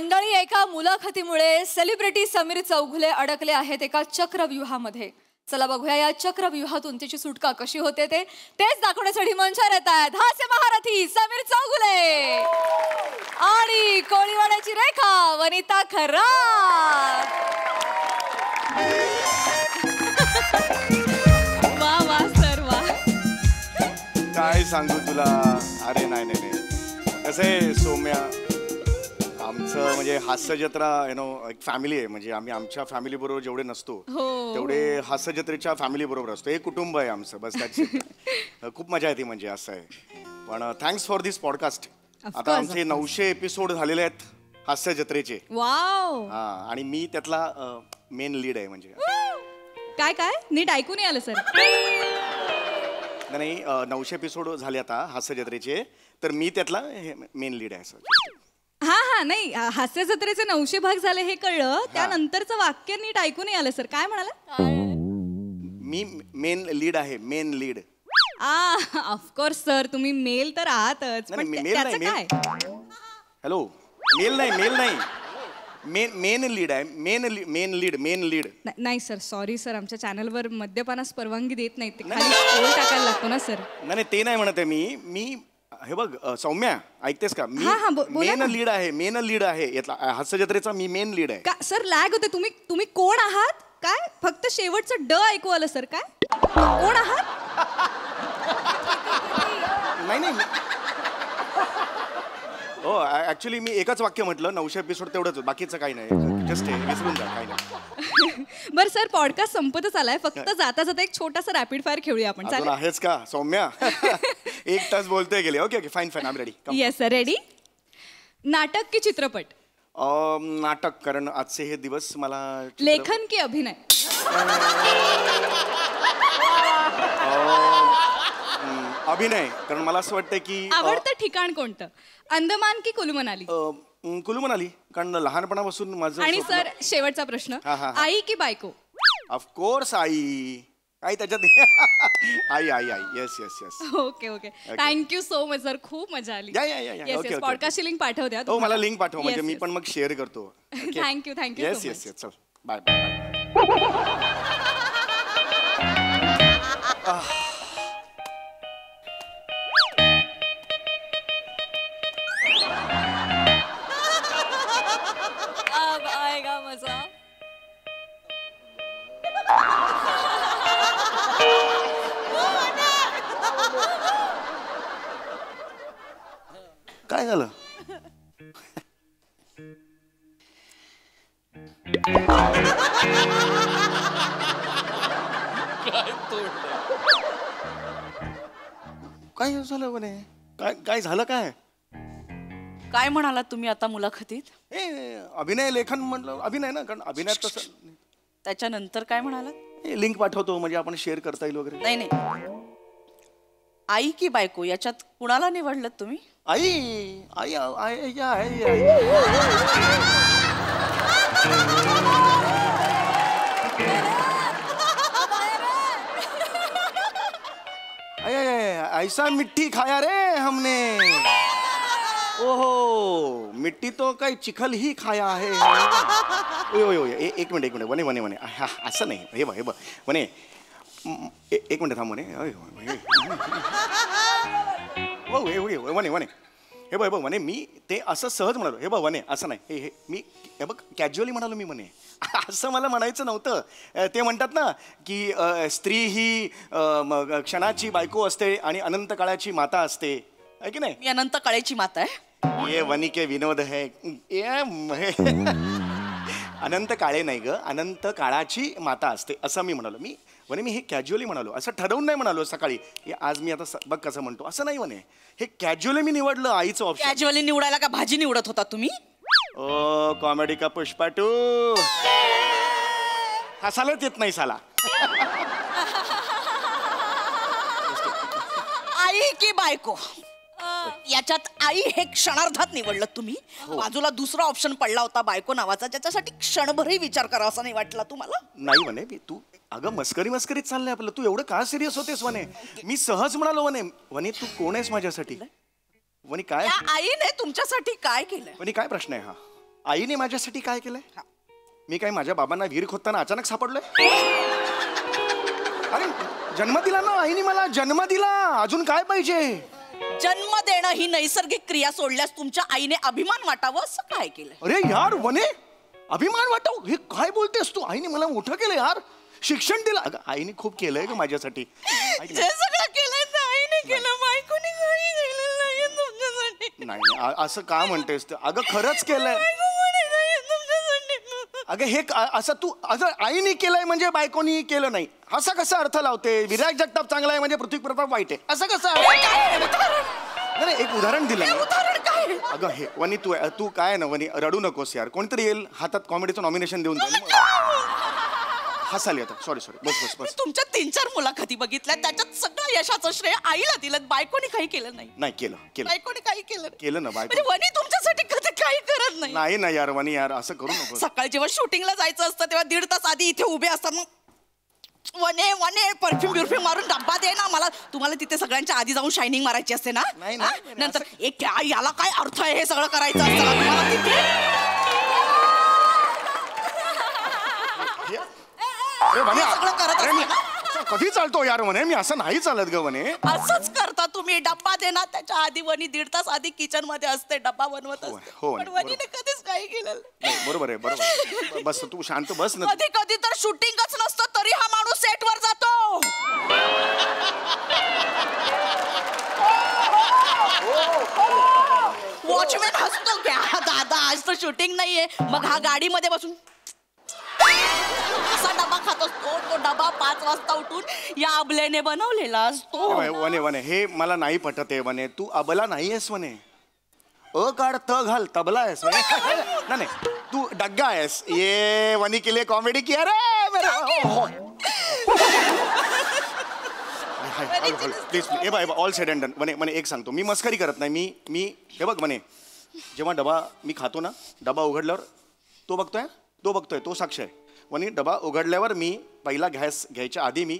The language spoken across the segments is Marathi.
मंडळी, एका मुलाखतीमुळे सेलिब्रिटी समीर चौगुले अडकले आहेत एका चक्रव्यूहामध्ये. चला बघूया या चक्रव्यूहातून त्याची सुटका कशी होते तेच दाखवण्यासाठी मंचावर येत आहेत हास्य महारथी समीर चौगुले आणि कोळीवाड्याची रेखा वनिता खरात. वा वा सर वा. काय सांगू तुला. अरे नाही नाही नाही कसं आहे सौम्या, आमचं म्हणजे हास्य जत्रा एक फॅमिली आहे. म्हणजे आम्ही आमच्या फॅमिली बरोबर जेवढे नसतो तेवढे हास्य जत्रेच्या फॅमिली बरोबर असतो. हे कुटुंब आहे आमचं बस. खूप मजा येते म्हणजे असं आहे. पण थँक्स फॉर दिस पॉडकास्ट. आता आमचे 900 एपिसोड झालेले आहेत हास्य जत्रेचे. वाव. हा आणि मी त्यातला मेन लीड आहे. म्हणजे काय काय नीट ऐकून आलं सर. नाही 900 एपिसोड झाले आता हास्य जत्रेचे, तर मी त्यातला मेन लीड आहे. हा हा नाही हास्य जत्रेचे 900 भाग झाले हे कळलं. त्यानंतरचं वाक्य नीट ऐकून आलं सर. काय म्हणाला. मी मेन लीड आहे. Main lead. ऑफकोर्स सर तुम्ही मेल तर आहातच. काय हॅलो मेल नाही मेन लीड आहे. Main lead. नाही सर सॉरी सर, आमच्या चॅनलवर मद्यपानास परवानगी देत नाही. ते खाली स्क्रोल टाकायला लागतो ना सर. नाही ते नाही म्हणत आहे मी. हे बघ सौम्या ऐकतेस का. मी मेन लीड आहे. मेन लीड आहे यातला हास्य जत्रेचा. मी मेन लीड आहे. सर लॅग होते. तुम्ही कोण आहात. काय फक्त शेवटचं ड ऐकू आलं सर. काय कोण आहात. नाही हो ऍक्च्युली मी एकच वाक्य म्हटलं. 900 एपिसोड तेवढंच, बाकीचं काही नाही. जस्ट विसरून जा काही नाही. बरं सर पॉडकास्ट संपतच आलाय. फक्त जाता जाता एक छोटासा रॅपिड फायर खेळूया आपण. चालेल आहेच का सौम्या. 1 तास बोलतोय गेले. Okay fine I am ready. Yes sir ready. नाटक की चित्रपट. नाटक, कारण आजचे हे दिवस मला. लेखन की अभिनय. अभिनय, कारण मला असं वाटतं की. आवडतं ठिकाण कोणतं. अंदमान की कुलू मनाली. कुलू मनाली, कारण लहानपणापासून माझं. आणि सर शेवटचा प्रश्न. आई की बायको. ऑफकोर्स आई. आई त्याच्यात आई आई आई. Yes yes yes. Okay thank you so much sir. खूप मजा आली. या पॉडकास्टची लिंक पाठव द्या. हो मला लिंक पाठव म्हणजे मी पण मग शेअर करतो. Thank you yes yes yes. चल बाय. अब आएगा मजा. काय झालं. काय झालं म्हणे. काय झालं. काय म्हणालात तुम्ही आता मुलाखतीत. अभिनय लेखन म्हटलं. अभिनय ना, कारण अभिनयात तसं. त्याच्यानंतर काय म्हणालात. लिंक पाठवतो म्हणजे आपण शेअर करता येईल वगैरे. नाही आई की बायको याच्यात कुणाला निवडलं तुम्ही. आई आई आई ऐसा मिट्टी खाया रे हमने. ओहो मिट्टी तो काही चिखल ही खाया आहे. एक मिनिट वने असं नाही. हे बघ वने एक मिनिट थांब वने. वने हे बघ वने मी ते असं सहज म्हणालो. हे बघ वने असं नाही. हे मी हे बघ कॅज्युअली म्हणालो मी. म्हणे असं मला म्हणायचं नव्हतं. ते म्हणतात ना की स्त्री ही क्षणाची बायको असते आणि अनंत काळाची माता असते, आहे की नाही. मी अनंत काळाची माता आहे. ये वनी के विनोद है. अनंत काळे नाही ग, अनंत काळाची माता असते असं मी म्हणालो. मी हे कॅज्युअली म्हणालो. असं ठरवून नाही म्हणालो सकाळी आज मी आता बघ कसं म्हणतो असं नाही. म्हणे हे कॅज्युअली मी निवडलं आईचं ऑप्शन. कॅज्युअली निवडायला का भाजी निवडत होता तुम्ही. ओ कॉमेडी का पुष्पा 2. हसायलाच येत नाही साला. आई की बायको याच्यात आई हे क्षणार्धात निवडलं तुम्ही. बाजूला दुसरा ऑप्शन पडला होता बायको नावाचा, ज्याच्यासाठी क्षणभरही विचार करा असं नाही वाटलं तुम्हाला. नाही म्हणे तू अगं मस्करीत चाललंय आपलं. तू एवढं का सिरियस होतेस वने. मी सहज म्हणालो वने तू कोण आहेस माझ्यासाठी. वनी काय आईने तुमच्यासाठी काय केलंय. वनी काय प्रश्न आहे हा. आईने माझ्यासाठी काय केलंय? मी काय माझ्या बाबांना विहीर खोदताना अचानक सापडलोय? अरे जन्म दिला ना आईने, मला जन्म दिला, अजून काय पाहिजे? जन्म देणं ही नैसर्गिक क्रिया सोडल्यास तुमच्या आईने अभिमान वाटावं असं काय केलं? अरे यार वने, अभिमान वाटाव हे काय बोलतेस तू? आईने मला मोठं केलं यार, शिक्षण दिलं. अगं आईने खूप केलंय ग माझ्यासाठी. जे सगळं केलंय ते आईने केलं, बायकोने काही केलं नाहीये तुमच्यासाठी. नाही असं का म्हणतेस? अगं खरंच केलंय. बायकोने नाही तुमच्यासाठी. अगं हे असं तू असं आईने केलंय म्हणजे बायकोनी केलं नाही असा कसा अर्थ लावते? विराट जगताप चांगला आहे म्हणजे पृथ्वी प्रताप वाईट आहे असं कसं? नाही एक उदाहरण दिलं. उदाहरण काय? अगं हे वनी तू काय ना वनी रडू नकोस यार. कोणतरी येईल हातात कॉमेडीचं नॉमिनेशन देऊन जाईल. हसाली आता. सॉरी बस बस. तुमच्या 3-4 मुलाखती बघितल्या, त्याच्यात सगळं यशाचं श्रेय आईला दिलं, बायकोनी काही केलं नाही. नाही केलं बायकोनी काही केलं ना बायको. म्हणजे वनी तुमच्यासाठी कधी काही करत नाही. नाही ना यार वनी यार असं करू नको. सकाळी जेव्हा शूटिंगला जायचं असतं तेव्हा 1.5 तास आधी इथे उभे असतात. मग वने परफ्यूम मारून डब्बा दे ना मला. तुम्हाला तिथे सगळ्यांच्या आधी जाऊन शायनिंग मारायची असते ना. नंतर एक याला काय अर्थ आहे हे सगळं करायचं असतं ना तुम्हाला तिथे. अरे वने सगळं करत अरे मी कधी चालतो यार वने, मी असं नाही चालत ग वने. असंच करता तुम्ही. डब्बा दे ना, त्याच्या आधी वनी 1.5 तास आधी किचन मध्ये असते, डब्बा बनवत असते. हो, पण वनीने कधीच काही केलं नाही. बरोबर आहे. बस तू शांत बस ना. कधी कधी तर शूटिंगच नसतं तरी हा माणूस सेटवर जातो. वॉचमॅन हसतो क्या दादा आज तर शूटिंग नाहीये. मग हा गाडीमध्ये बसून असा डबा खात असतो. तो डबा 5 वाजता उठून या अबलेने बनवलेला असतो. वने हे मला नाही पटत आहे वने. तू अबला नाहीयेस वने. काढ त घाल तबला आहेस. नाही तू डग्गा आहेस. ये वनी के लिए कॉमेडी किया रे मेरा. प्लीज हे by all said and done. वने एक सांगतो, मी मस्करी करत नाही. मी हे बघ वने, जेव्हा डबा मी खातो ना, डबा उघडल्यावर तो बघतोय तो साक्ष आहे. वनी डबा उघडल्यावर मी पहिला घास घ्यायच्या आधी मी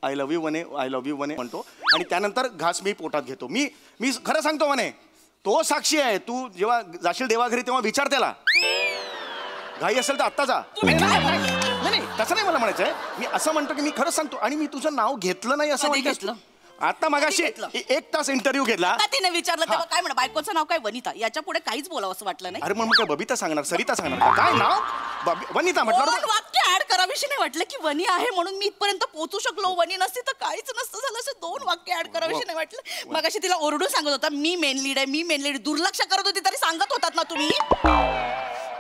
आय लव्ह यू वने म्हणतो आणि त्यानंतर घास मी पोटात घेतो. मी खरं सांगतो वने, तो साक्षी आहे. तू जेव्हा जाशील देवाघरी तेव्हा विचार त्याला. घाई असेल तर आत्ता जा. नाही तसं नाही मला म्हणायचंय. मी असं म्हणतो की मी खरंच सांगतो आणि मी तुझं नाव घेतलं नाही असं घेतलं. आता मगाशी 1 तास इंटरव्ह्यू घेतला. तिने विचारलं तेव्हा काय म्हणा, बायकोचं नाव काय? वनिता. याच्या पुढे काहीच बोलावं असं वाटलं नाही. अरे मग काय बबिता सांगणार, सरिता सांगणार का? काय नाव? वनिता म्हटलं. वाक्य ऍड करावीशी नाही वाटलं की वनी आहे म्हणून मी इथपर्यंत पोहोचू शकलो. वनी नसती तर काहीच नसतं झालं. असं 2 वाक्य ऍड करावीशी नाही वाटलं. मगाशी तिला ओरडून सांगत होता मी मेन लीड आहे. दुर्लक्ष करत होती तरी सांगत होतात ना तुम्ही.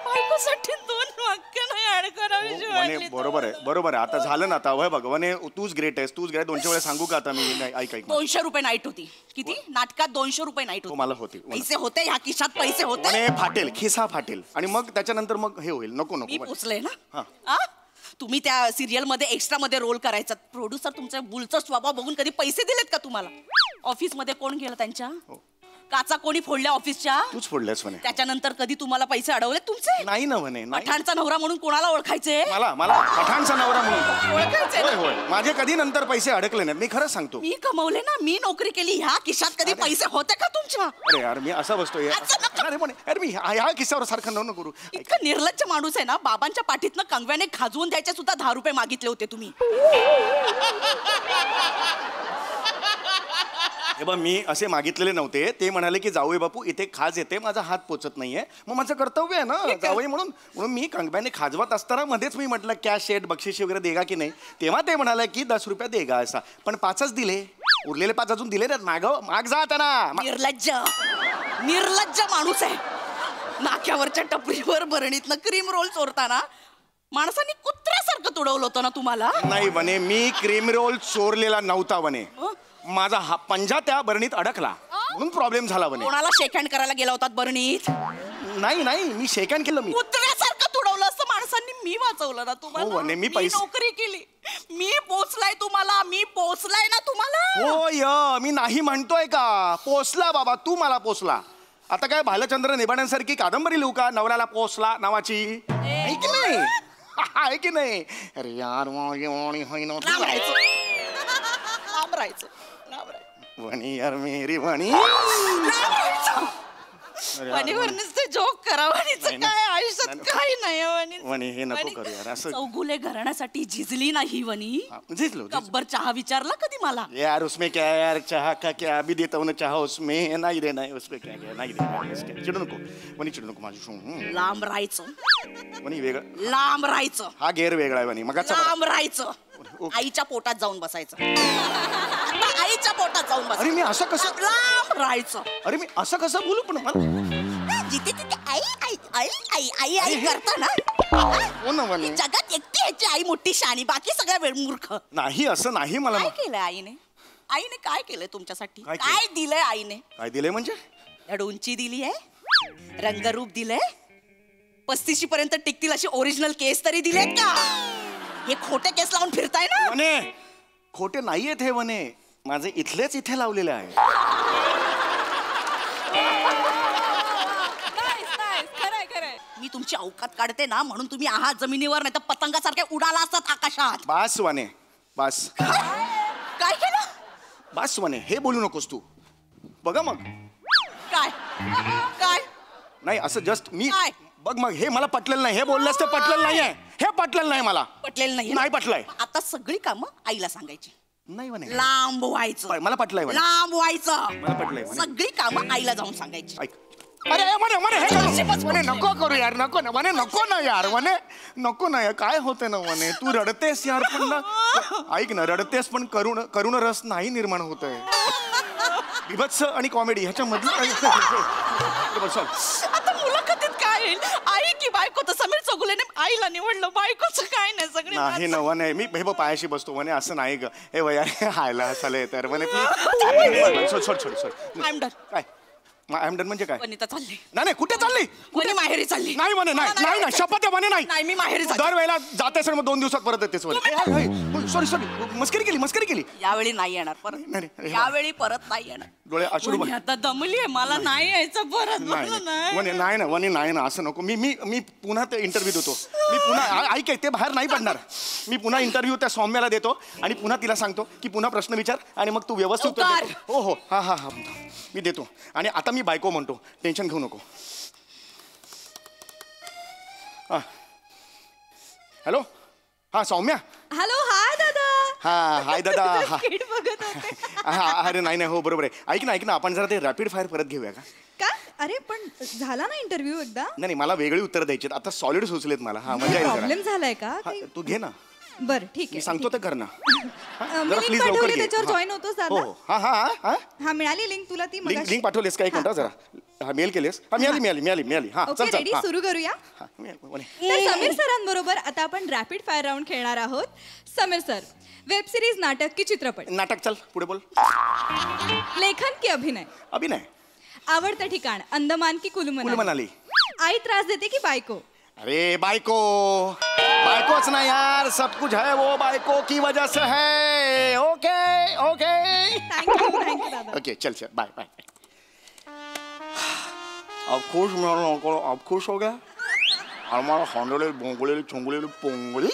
बायकोसाठी 2 वाक्य नाही ऍड करावीशी वाटली. बरोबर आहे. आता झालं ना. आता वय बघ वने, तूच ग्रेट आहेस. 200 वेळा सांगू का आता मी? ऐक 200 रुपये नाईट होती. किती? नाटकात 200 रुपये नाईट होती. मला होती. पैसे होते ह्या खिशात, पैसे होते. फाटेल, खिसा फाटेल आणि मग त्याच्यानंतर मग हे होईल. नको मी पोचले ना. तुम्ही त्या सिरियल मध्ये एक्स्ट्रा मध्ये रोल करायचा. प्रोड्युसर तुमच्या बुलचा स्वभाव बघून कधी पैसे दिलेत का तुम्हाला? ऑफिस मध्ये कोण गेलं त्यांच्या? काचा कोणी फोडल्या ऑफिसच्या? तूच फोडल्यास म्हणे. त्याच्यानंतर कधी तुम्हाला पैसे अडवले तुमचे? नाही ना म्हणे. पठाणचा नवरा म्हणून कोणाला ओळखायचे? मला पठाणचा नवरा म्हणून ओळखायचे. होय. माझे कधी नंतर पैसे अडकले नाहीत. मी खरंच सांगतो. मी कमवले ना. मी नोकरी केली. ह्या खिशात कधी पैसे होते का तुमच्या? अरे यार मी असं बसतोय. अरे मी ह्या किस्सावर सारखं नको करू. इतकं निर्लज्ज माणूस आहे ना. बाबांच्या पाठीतनं कंगव्याने खाजवून द्यायचे सुद्धा 10 रुपये मागितले होते तुम्ही. हे बघ मी असे मागितलेले नव्हते. ते म्हणाले की जावई बापू इथे खाज येते, माझा हात पोचत नाहीये. मग माझं कर्तव्य आहे ना जावई म्हणून मी कंगव्याने खाजवत असताना मध्येच मी म्हटलं कॅश शेट बक्षीस वगैरे देगा की नाही. तेव्हा ते म्हणाले की 10 रुपये देगा असा. पण 5च दिले. उरलेले 5 अजून दिले नाहीत. माग जा त्यांना. निर्लज्ज माणूस आहे. नाक्यावरच्या टपरीवर भरणीतनं क्रीम रोल चोरताना माणसांनी कुत्र्यासारखं तुडवलं होतं ना तुम्हाला. नाही बने, मी क्रीम रोल चोरलेला नव्हता बने. माझा हा पंजा त्या बरणीत अडकला म्हणून प्रॉब्लेम झाला बने. कोणाला शेक हँड करायला गेला होतात बरणीत? नाही मी शेक हँड केलं. मी कुत्र्यासारखं तुडवलं असतं माणसांनी. मी वाचवलं ना तुम्हाला. मी पैसे नोकरी केली. मी पोचलाय ना तुम्हाला. हो मी नाही म्हणतोय का. पोचला बाबा तू मला पोचला. आता काय भालचंद्र निबाड्यांसारखी कादंबरी लिहू का नवऱ्याला पोचला नावाची? आहे की नाही? आहे की नाही? अरे यार राहायचं वणी यार मेरी वणी. वणीवर नुसते जोक करा वणीचं नाही, काय नाही. आयुष्यात नाही, काही नाही वणी वणी हे नको करू यार असं चौगुले घराण्यासाठी झिजली नाही वणी झिजलो गब्बर चहा विचारला कधी मला यार उसमें क्या है यार चाह का क्या अभी देता हूँ ना चाह उसमें नहीं देना है उसमें क्या क्या नहीं देना है उसके चिडू नको वणी चिडू नको माझी लांब राहायचं वणी वेगळं लांब राहायचं हा गेअर वेगळा आहे वणी मग लांब राहायचं ओके. आईच्या पोटात जाऊन बसायचं आता आईच्या पोटात जाऊन अरे बसायचं मी असं कसं लांब राहायचं अरे मी असं कसं बोलू पण मला जिथे तिथे आई आई आई आई आई आई करता ना हो ना वणी जगात एकटी याची आई मोठी शाणी बाकी सगळ्या वेळ मूर्ख नाही असं नाही मला काय केलंय आईने आईने काय केलंय तुमच्यासाठी काय केलं? काय दिलंय आईने काय दिलंय म्हणजे धड उंची दिली आहे रंगरूप दिलंय 35 पर्यंत टिकतील अशी ओरिजिनल केस तरी दिलेत का हे खोटे केस लावून फिरताय ना वने खोटे नाहीयेत हे वने माझे इथलेच इथे लावलेले आहे खरंय खरंय. मी तुमची अवकात काढते ना म्हणून तुम्ही आहात जमिनीवर नाही तर पतंगासारखे उडाला असतात आकाशात बास वने बास काय केलं बास वने हे बोलू नकोस तू बघा मग काय काय नाही असं जस्ट मी काय? बघ मग हे मला पटलेलं नाही हे बोललंस ते पटलेलं नाहीये हे पटलेलं नाही मला पटलेलं नाही नाही पटलंय आता सगळी कामं आईला सांगायची नाही वने लांब व्हायचं मला पटलंय वने लांब व्हायचं मला पटलंय वने सगळी कामं आईला जाऊन सांगायची ऐक अरे मने मने हे करू. वने नको करू यार नको ना वने नको ना यार वने नको ना यार काय होते ना वने तू रडतेस यार पण ना ऐक ना रडतेस पण करुण करुण रस नाही निर्माण होत आहे विभत्स आणि कॉमेडी ह्याच्या मधलं आता मुलाखतीत काय येईल आई की बायको तर समीर चौगुलेने आईला निवडलं बायकोचं काय नाही सगळे नाही नवा नाही मी हे बघ पायाशी बसतो म्हणे असं नाही ग हे वया हायला असायला तर म्हणे सोड सोड सोड सोड आय एम डन काय आय एम डन म्हणजे काय वनिता चालली नाही कुठे चालली वनी माहेरी चालली नाही म्हणे नाही नाही नाही शपथ आहे म्हणे नाही नाही मी माहेरी चालली दरवेळेला जातेस मग 2 दिवसात परत येतेस म्हणे सॉरी सॉरी मस्करी केली यावेळी नाही येणार नाही, परत नाही. यावेळी परत नाही येणार डोळे अश्रू वनी आता दमली आहे मला नाही यायचं परत मला नाही वने नाही ना वने नाही ना असं नको मी पुन्हा ते इंटरव्ह्यू देतो मी पुन्हा ऐक ते बाहेर नाही पडणार मी पुन्हा इंटरव्ह्यू त्या सौम्याला देतो आणि पुन्हा तिला सांगतो की पुन्हा प्रश्न विचार आणि मग तू व्यवस्थित उत्तर लवकर. देतो. हो हो हा हा हा मी देतो आणि आता मी बायको म्हणतो टेन्शन घेऊ नको हा हॅलो हा सौम्या हॅलो हाय दादा. हा हाय दादा हा किट बघत होते. हा अरे नाही नाही हो बरोबर आहे ऐक ना आपण जरा ते रॅपिड फायर परत घेऊया का का अरे पण झाला ना इंटरव्ह्यू एकदा. नाही मला वेगळी उत्तर द्यायची आता सॉलिड सुचलेत मला हा मजा येईल प्रॉब्लेम जरा झालाय का हा, तू घे ना बर ठीक मी आहे सांगतो तर कर ना मी जरा link प्लीज लवकर पाठवली, घे त्याच्यावर हा. join होतोस हो दादा? हो. हा हा हा हा मिळाली लिंक तुला ती लिंक मगाशी? लिंक पाठवलीस का एक मिनिट जरा हा मेल केलीस हा मिळाली हा ओके चल चल रेडी हा. सुरू करूया. हा, बोले. तर समीर सरांबरोबर आता आपण रॅपिड फायर राऊंड खेळणार आहोत. समीर सर वेब सिरीज नाटक की चित्रपट नाटक चल पुढे बोल लेखन की अभिनय अभिनय आवडतं ठिकाण अंदमान की कुलू कुल मनाली आई त्रास देते की बायको अरे बायकोच ना यार सब कुछ है वो बायको की वजह से है ओके ओके थँक्यू दादा. ओके चल चल बाय बाय अब खुश अब खुश हो गया हमारा हॉन्डोले बोंगोले चोंगोले पोंगोली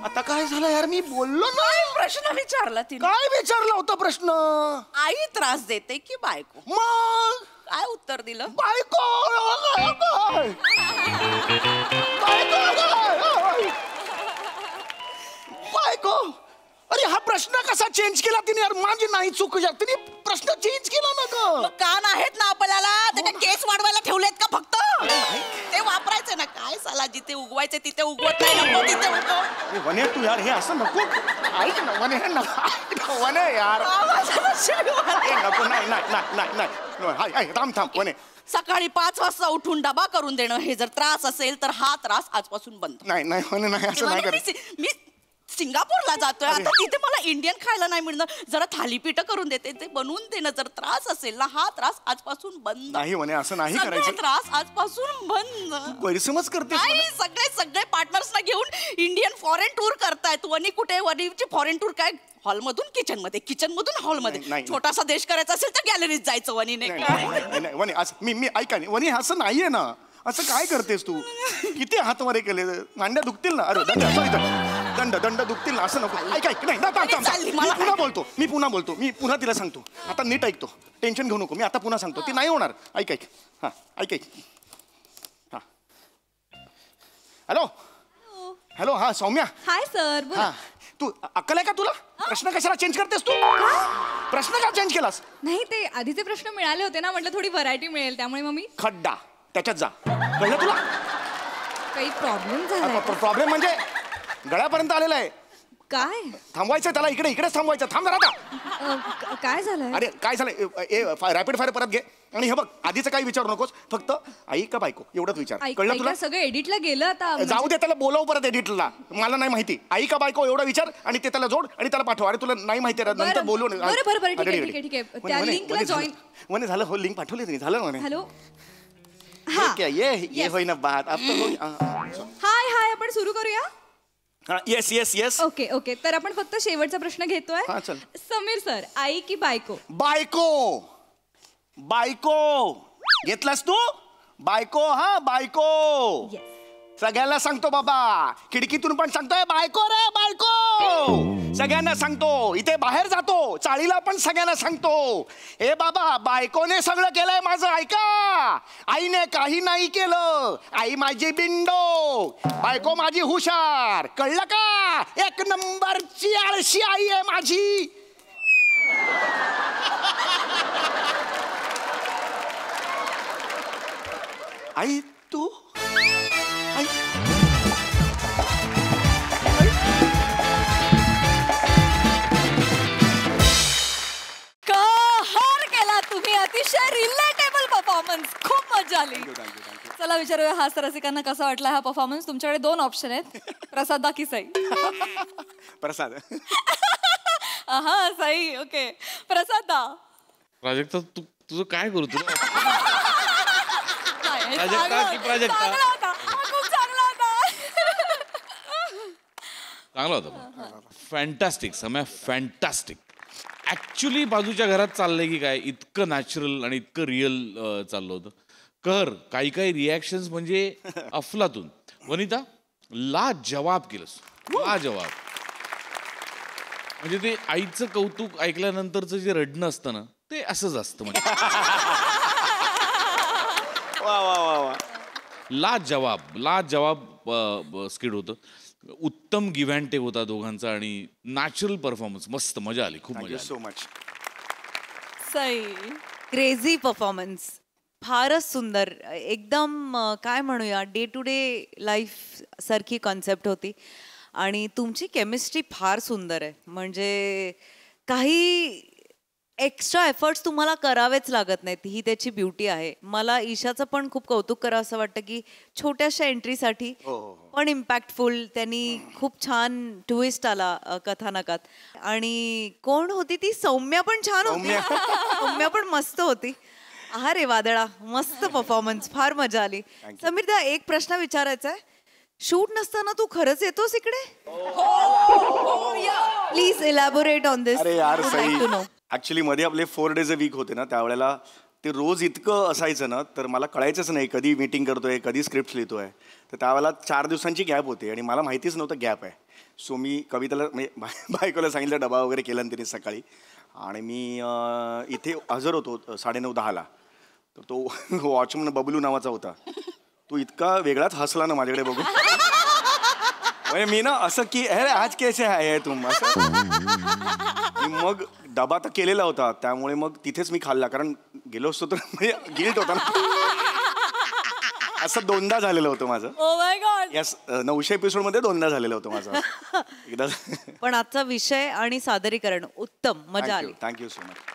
आता काय झालं यार मी बोललो नाही प्रश्न विचारला तिने काय विचारला होता प्रश्न आई त्रास देते की बायको मग काय उत्तर दिलं बायको बायको अरे हा प्रश्न कसा चेंज केला तिने यार माझी नाही चूक यार तिने प्रश्न चेंज केला ना ग मग कान आहेत ना आपल्याला ते काय केस वाढवायला ठेवलेत का फक्त ते वापरायचे ना काय साला जिथे उगवायचे तिथे उगवत नाही नको तिथे उगव अरे वने तू यार हे असं नको ऐक ना वने हे नको ऐक ना, वने यार हे नको नाही नाही नाही नाही नाही हाय हाय थांब वने सकाळी 5 वाजता उठून डबा करून देणं हे जर त्रास असेल तर हा त्रास आजपासून बंद नाही नाही वने नाही असं नाही मी करत मी सिंगापूरला जातोय आता तिथे मला इंडियन खायला नाही मिळणार जरा थालीपीठ करून देते ते बनवून दे ना जर त्रास असेल ना हा त्रास आजपासून बंद नाही म्हणे असं नाही सगळे करायचं त्रास आजपासून बंद गैरसमज करते नाही सगळे पार्टनर्सना घेऊन इंडियन फॉरेन टूर करतायत वनी कुठे वनीची फॉरेन टूर काय हॉलमधून किचनमध्ये किचनमधून हॉलमध्ये नाही. छोटासा देश करायचा असेल तर गॅलरीत जायचं वनीने वनी असं मी ऐका नाही वनी असं नाहीये ना असं काय करतेस तू किती हातवारे केले मांड्या दुखतील ना अरे दंड दंड दुखतील ना असं नको ऐक नाही मी पुन्हा बोलतो मी पुन्हा तिला सांगतो आता नीट ऐकतो टेन्शन घेऊ नको मी आता पुन्हा सांगतो ती नाही होणार ऐक हा ऐक हा हॅलो हॅलो हा सौम्या हाय सर हा तू अक्कल आहे का तुला प्रश्न कशाला चेंज करतेस तू प्रश्न का चेंज केलास नाही ते आधीचे प्रश्न मिळाले होते ना म्हटलं थोडी व्हरायटी मिळेल त्यामुळे मग मी खड्डा त्याच्यात जा कळलं तुला काही प्रॉब्लेम झाला प्रॉब्लेम म्हणजे गळ्यापर्यंत आलेला आहे काय थांबवायचं त्याला इकडेच थांबवायचं थांब जरा आता काय झालंय अरे काय झालं रॅपिड फायर परत घे आणि हे बघ आधीचं काही विचारू नकोस फक्त आई का बायको एवढंच विचार कळलं तुला सगळं एडिटला गेलं आता जाऊ दे त्याला बोलव परत एडिटला मला नाही माहिती आई का बायको एवढा विचार आणि ते त्याला जोड आणि त्याला पाठव अरे तुला नाही माहिती नंतर बोलू ठीक आहे त्या लिंकला जॉईन म्हणे झालं हो लिंक पाठवली तुम्ही झालं म्हणे हॅलो ये होईना बात हाय हाय आपण सुरू करूया yes yes yes okay okay तर आपण फक्त शेवटचा प्रश्न घेतोय हा, चल. समीर सर आई की बायको बायको घेतलास तू बायको हा बायको सगळ्यांना सांगतो बाबा खिडकीतून पण सांगतोय बायको रे बायको सगळ्यांना सांगतो इथे बाहेर जातो चाळीला पण सगळ्यांना सांगतो हे बाबा बायकोने सगळं केलंय माझं ऐका आईने काही नाही केलं आई माझी बिंडो बायको माझी हुशार कळलं का एक नंबरची आळशी आई आहे माझी आई तू कहर केला तुम्ही अतिशय रिलेटेबल परफॉर्मन्स खूप मजा आली चला विचारूया हास्य रसिकांना कसा वाटला हा परफॉर्मन्स तुमच्याकडे 2 ऑप्शन आहेत प्रसादा की सई प्रसाद हा सई ओके प्रसादा प्राजक्ता तुझं काय करू तुला चांगला होता खूप चांगला होता चांगला होता फॅन्टॅस्टिक समय फॅन्टॅस्टिक ऍक्च्युली बाजूच्या घरात चाललंय की काय इतकं नॅचरल आणि इतकं रिअल चाललं होतं काही काही रिॲक्शन्स म्हणजे अफलातून वनिता लाजवाब केलंस लाजवाब म्हणजे ते आईचं कौतुक ऐकल्यानंतरचं जे रडणं असतं ना ते असंच असतं म्हणजे लाजवाब स्किट होतं उत्तम गिव्ह अँड टेक होता दोघांचा आणि नॅचरल परफॉर्मन्स मस्त मजा आली खूप मजा so much Sai crazy performance फारच सुंदर एकदम काय म्हणूया डे टू डे लाईफ सारखी कॉन्सेप्ट होती आणि तुमची केमिस्ट्री फार सुंदर आहे म्हणजे काही एक्स्ट्रा एफर्ट्स तुम्हाला करावेच लागत नाहीत ही त्याची ब्युटी आहे मला ईशाचं पण खूप कौतुक करावं असं वाटतं की छोट्याशा एंट्रीसाठी पण इम्पॅक्टफुल त्यांनी खूप छान ट्विस्ट आला कथानकात आणि कोण होती ती सौम्या पण छान होती सौम्या पण मस्त होती अरे वादळा मस्त परफॉर्मन्स फार मजा आली समीर दा एक प्रश्न विचारायचा आहे शूट नसताना तू खरंच येतोस इकडे प्लीज इलॅबोरेट ऑन दिस अरे यार सई ऍक्च्युली मध्ये आपले 4 days a week होते ना त्यावेळेला ते रोज इतकं असायचं ना तर मला कळायचंच नाही कधी मीटिंग करतोय कधी स्क्रिप्ट लिहितोय तर त्यावेळेला 4 दिवसांची गॅप होती आणि मला माहितीच नव्हतं गॅप आहे सो मी कविताला म्हणजे बायकोला सांगितलं डबा वगैरे केला तिने सकाळी आणि मी इथे हजर होतो 9:30-10ला तर तो वॉचमन बबलू नावाचा होता तो इतका वेगळाच हसला ना माझ्याकडे बघून म्हणजे मी ना असं की अरे आज कैसे आहे तुम असं मग डबा तर केलेला होता त्यामुळे मग तिथेच मी खाल्ला कारण गेलो असतो तर म्हणजे गिल्ट होता ना असं 2दा झालेलं होतं माझं ओ माय गॉड यस 900 एपिसोडमध्ये 2दा झालेलं होतं माझं एकदा पण आजचा विषय आणि सादरीकरण उत्तम मजा आली थँक्यू सो मच